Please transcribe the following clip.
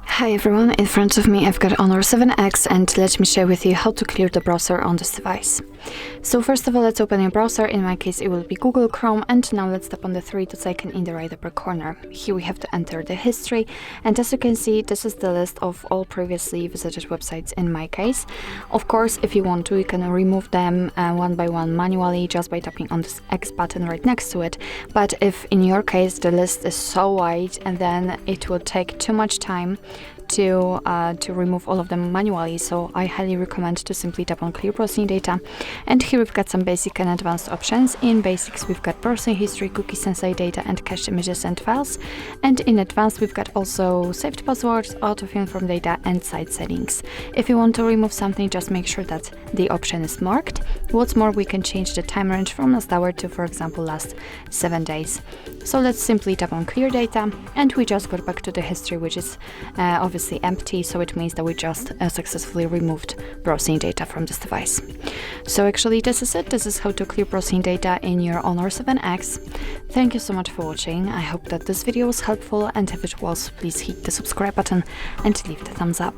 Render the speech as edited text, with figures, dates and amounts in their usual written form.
Hi everyone, in front of me I've got Honor 7X and let me share with you how to clear the browser on this device. So first of all, let's open your browser. In my case it will be Google Chrome, and now let's tap on the three dots icon in the right upper corner. Here we have to enter the history, and as you can see, this is the list of all previously visited websites in my case. Of course, if you want to, you can remove them one by one manually just by tapping on this X button right next to it, but if in your case the list is so wide, and then it will take too much time to remove all of them manually, so I highly recommend to simply tap on clear browsing data. And here we've got some basic and advanced options. In basics we've got browsing history, cookie sensor data, and cached images and files, and in advanced we've got also saved passwords, autofill from data, and site settings. If you want to remove something, just make sure that the option is marked. What's more, we can change the time range from last hour to, for example, last 7 days. So let's simply tap on clear data, and we just got back to the history, which is obviously empty, so it means that we just successfully removed browsing data from this device. So actually this is it. This is how to clear browsing data in your Honor 7X. Thank you so much for watching. I hope that this video was helpful, and if it was, please hit the subscribe button and leave the thumbs up.